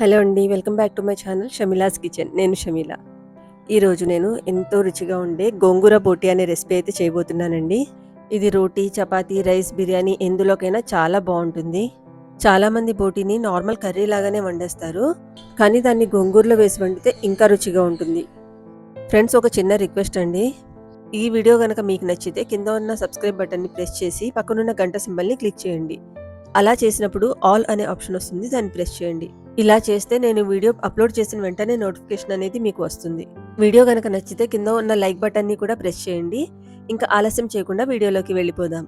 Hello అండి. Welcome back to my channel Shamila's kitchen. నేను షమీల. ఈరోజు నేను ఎంతో రుచిగా ఉండే గోంగూర బోటి అనే రెసిపీ అయితే చేయబోతున్నానండి. ఇది రోటీ, చపాతీ, రైస్, బిర్యానీ ఎందులోకైనా చాలా బావుంటుంది. చాలామంది బోటీని నార్మల్ కర్రీ లాగానే వండేస్తారు. కానీ దాన్ని గోంగూరలో వేసి వండితే ఇంకా రుచిగా ఉంటుంది. ఫ్రెండ్స్, ఒక చిన్న రిక్వెస్ట్ అండి. ఈ వీడియో గనక మీకు నచ్చితే కింద ఉన్న సబ్స్క్రైబ్ బటన్ని ప్రెస్ చేసి పక్కనున్న గంట సింబల్ని క్లిక్ చేయండి. అలా చేసినప్పుడు ఆల్ అనే ఆప్షన్ వస్తుంది, దాన్ని ప్రెస్ చేయండి. ఇలా చేస్తే నేను వీడియో అప్లోడ్ చేసిన వెంటనే నోటిఫికేషన్ అనేది మీకు వస్తుంది. వీడియో గనక నచ్చితే కింద ఉన్న లైక్ బటన్ని కూడా ప్రెస్ చేయండి. ఇంకా ఆలస్యం చేయకుండా వీడియోలోకి వెళ్ళిపోదాం.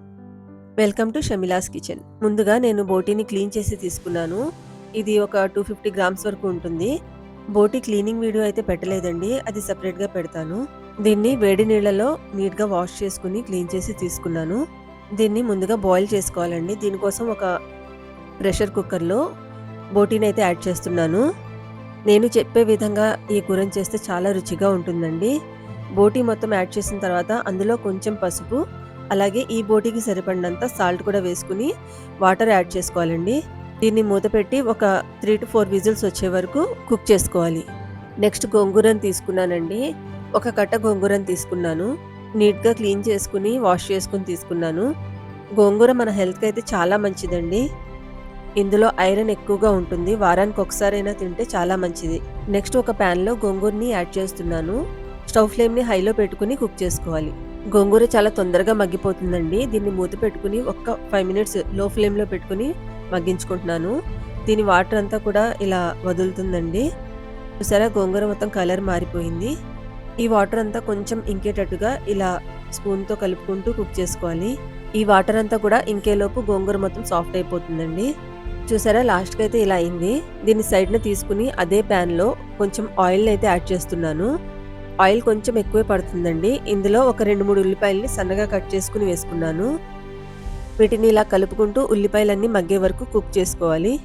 Welcome to Shamila's kitchen. ముందుగా నేను బోటీని క్లీన్ చేసి తీసుకున్నాను. ఇది ఒక 250 గ్రామ్స్ వరకు ఉంటుంది. బోటీ క్లీనింగ్ వీడియో అయితే పెట్టలేదండి, అది సెపరేట్గా పెడతాను. దీన్ని వేడి నీళ్ళలో నీట్గా వాష్ చేసుకుని క్లీన్ చేసి తీసుకున్నాను. దీన్ని ముందుగా బాయిల్ చేసుకోవాలండి. దీనికోసం ఒక ప్రెషర్ కుక్కర్లో బోటీని అయితే యాడ్ చేస్తున్నాను. నేను చెప్పే విధంగా ఈ కూరని చేస్తే చాలా రుచిగా ఉంటుందండి. బోటీ మొత్తం యాడ్ చేసిన తర్వాత అందులో కొంచెం పసుపు, అలాగే ఈ బోటీకి సరిపడినంత సాల్ట్ కూడా వేసుకుని వాటర్ యాడ్ చేసుకోవాలండి. దీన్ని మూత పెట్టి ఒక 3 to 4 విజిల్స్ వచ్చే వరకు కుక్ చేసుకోవాలి. నెక్స్ట్ గోంగూరని తీసుకున్నానండి. ఒక కట్ట గోంగూరని తీసుకున్నాను. నీట్గా క్లీన్ చేసుకుని వాష్ చేసుకుని తీసుకున్నాను. గోంగూర మన హెల్త్కి అయితే చాలా మంచిదండి. ఇందులో ఐరన్ ఎక్కువగా ఉంటుంది. వారానికి ఒకసారైనా తింటే చాలా మంచిది. నెక్స్ట్ ఒక ప్యాన్లో గోంగూరని యాడ్ చేస్తున్నాను. స్టవ్ ఫ్లేమ్ని హైలో పెట్టుకుని కుక్ చేసుకోవాలి. గోంగూర చాలా తొందరగా మగ్గిపోతుందండి. దీన్ని మూత పెట్టుకుని ఒక్క 5 మినిట్స్ లో ఫ్లేమ్లో పెట్టుకుని మగ్గించుకుంటున్నాను. దీని వాటర్ అంతా కూడా ఇలా వదులుతుందండి. చూసారా, గోంగూర మొత్తం కలర్ మారిపోయింది. ఈ వాటర్ అంతా కొంచెం ఇంకేటట్టుగా ఇలా స్పూన్తో కలుపుకుంటూ కుక్ చేసుకోవాలి. ఈ వాటర్ అంతా కూడా ఇంకేలోపు గోంగూర మొత్తం సాఫ్ట్ అయిపోతుందండి. చూసారా, లాస్ట్కి అయితే ఇలా అయింది. దీన్ని సైడ్న తీసుకుని అదే ప్యాన్లో కొంచెం ఆయిల్ అయితే యాడ్ చేస్తున్నాను. ఆయిల్ కొంచెం ఎక్కువే పడుతుందండి. ఇందులో ఒక 2-3 ఉల్లిపాయలని సన్నగా కట్ చేసుకుని వేసుకున్నాను. వీటిని ఇలా కలుపుకుంటూ ఉల్లిపాయలన్నీ మగ్గే వరకు కుక్ చేసుకోవాలి.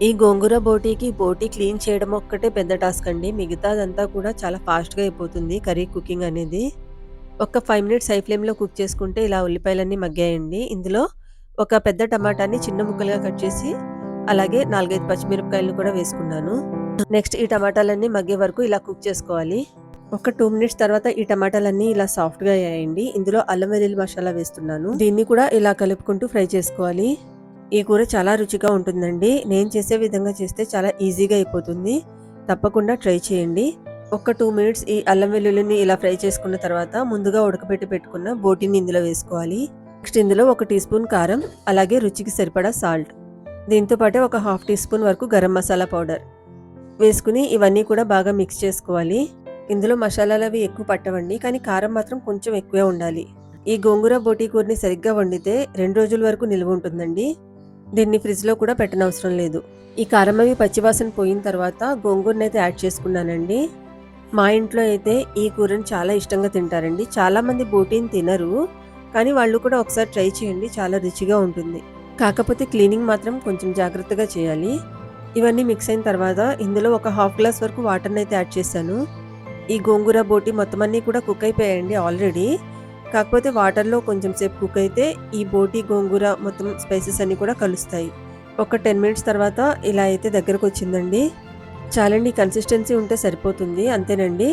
ఈ గోంగూర బోటీకి బోటీ క్లీన్ చేయడం ఒక్కటే పెద్ద టాస్క్ అండి. మిగతాదంతా కూడా చాలా ఫాస్ట్గా అయిపోతుంది కర్రీ కుకింగ్ అనేది. ఒక 5 మినిట్స్ హై ఫ్లేమ్లో కుక్ చేసుకుంటే ఇలా ఉల్లిపాయలన్నీ మగ్గాయండి. ఇందులో ఒక పెద్ద టమాటాని చిన్న ముక్కలుగా కట్ చేసి, అలాగే 4-5 పచ్చిమిరపకాయలను కూడా వేసుకున్నాను. నెక్స్ట్ ఈ టమాటాలన్నీ మగ్గే వరకు ఇలా కుక్ చేసుకోవాలి. ఒక 2 మినిట్స్ తర్వాత ఈ టమాటాలన్నీ ఇలా సాఫ్ట్గా అయ్యాయండి. ఇందులో అల్లం వెల్లుల్లి మసాలా వేస్తున్నాను. దీన్ని కూడా ఇలా కలుపుకుంటూ ఫ్రై చేసుకోవాలి. ఈ కూర చాలా రుచిగా ఉంటుందండి. నేను చేసే విధంగా చేస్తే చాలా ఈజీగా అయిపోతుంది. తప్పకుండా ట్రై చేయండి. ఒక 2 మినిట్స్ ఈ అల్లం వెల్లుల్లిని ఇలా ఫ్రై చేసుకున్న తర్వాత ముందుగా ఉడకబెట్టి పెట్టుకున్న బోటీని ఇందులో వేసుకోవాలి. నెక్స్ట్ ఇందులో 1 టీ స్పూన్ కారం, అలాగే రుచికి సరిపడా సాల్ట్, దీంతో పాటే ఒక 1/2 టీ స్పూన్ వరకు గరం మసాలా పౌడర్ వేసుకుని ఇవన్నీ కూడా బాగా మిక్స్ చేసుకోవాలి. ఇందులో మసాలాలు అవి ఎక్కువ పట్టవండి, కానీ కారం మాత్రం కొంచెం ఎక్కువే ఉండాలి. ఈ గోంగూర బోటీ కూరని సరిగ్గా వండితే 2 రోజుల వరకు నిల్వ ఉంటుందండి. దీన్ని ఫ్రిడ్జ్లో కూడా పెట్టనవసరం లేదు. ఈ కారం అవి పచ్చివాసన పోయిన తర్వాత గోంగూరని అయితే యాడ్ చేసుకున్నానండి. మా ఇంట్లో అయితే ఈ కూరని చాలా ఇష్టంగా తింటారండి. చాలామంది బోటీని తినరు, కానీ వాళ్ళు కూడా ఒకసారి ట్రై చేయండి, చాలా రుచిగా ఉంటుంది. కాకపోతే క్లీనింగ్ మాత్రం కొంచెం జాగ్రత్తగా చేయాలి. ఇవన్నీ మిక్స్ అయిన తర్వాత ఇందులో ఒక 1/2 గ్లాస్ వరకు వాటర్ని అయితే యాడ్ చేశాను. ఈ గోంగూర బోటీ మొత్తం అన్నీ కూడా కుక్ అయిపోయాయండి ఆల్రెడీ. కాకపోతే వాటర్లో కొంచెం సేపు కుక్ అయితే ఈ బోటీ గోంగూర మొత్తం స్పైసెస్ అన్నీ కూడా కలుస్తాయి. ఒక 10 మినిట్స్ తర్వాత ఇలా అయితే దగ్గరకు వచ్చిందండి. చాలండి, కన్సిస్టెన్సీ ఉంటే సరిపోతుంది. అంతేనండి,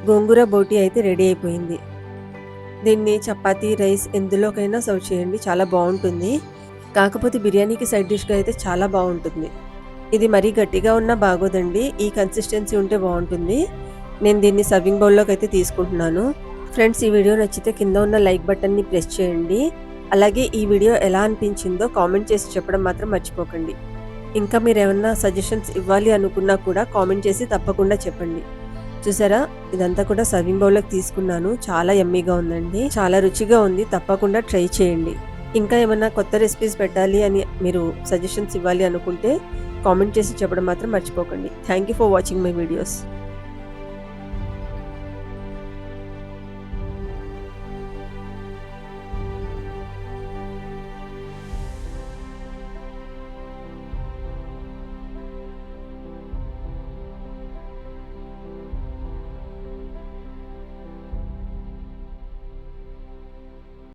గోంగూర బోటీ అయితే రెడీ అయిపోయింది. దీన్ని చపాతీ, రైస్ ఎందులోకైనా సర్వ్ చేయండి, చాలా బాగుంటుంది. కాకపోతే బిర్యానీకి సైడ్ డిష్గా అయితే చాలా బాగుంటుంది. ఇది మరీ గట్టిగా ఉన్నా బాగోదండి, ఈ కన్సిస్టెన్సీ ఉంటే బాగుంటుంది. నేను దీన్ని సర్వింగ్ బౌల్లోకి అయితే తీసుకుంటున్నాను. ఫ్రెండ్స్, ఈ వీడియో నచ్చితే కింద ఉన్న లైక్ బటన్ని ప్రెస్ చేయండి. అలాగే ఈ వీడియో ఎలా అనిపించిందో కామెంట్ చేసి చెప్పడం మాత్రం మర్చిపోకండి. ఇంకా మీరు ఏమన్నా సజెషన్స్ ఇవ్వాలి అనుకున్నా కూడా కామెంట్ చేసి తప్పకుండా చెప్పండి. చూసారా, ఇదంతా కూడా సర్వింగ్ బౌల్లోకి తీసుకున్నాను. చాలా యమ్మీగా ఉందండి, చాలా రుచిగా ఉంది. తప్పకుండా ట్రై చేయండి. ఇంకా ఏమన్నా కొత్త రెసిపీస్ పెట్టాలి అని మీరు సజెషన్స్ ఇవ్వాలి అనుకుంటే కామెంట్ చేసి చెప్పడం మాత్రం మర్చిపోకండి. Thank you for watching my videos.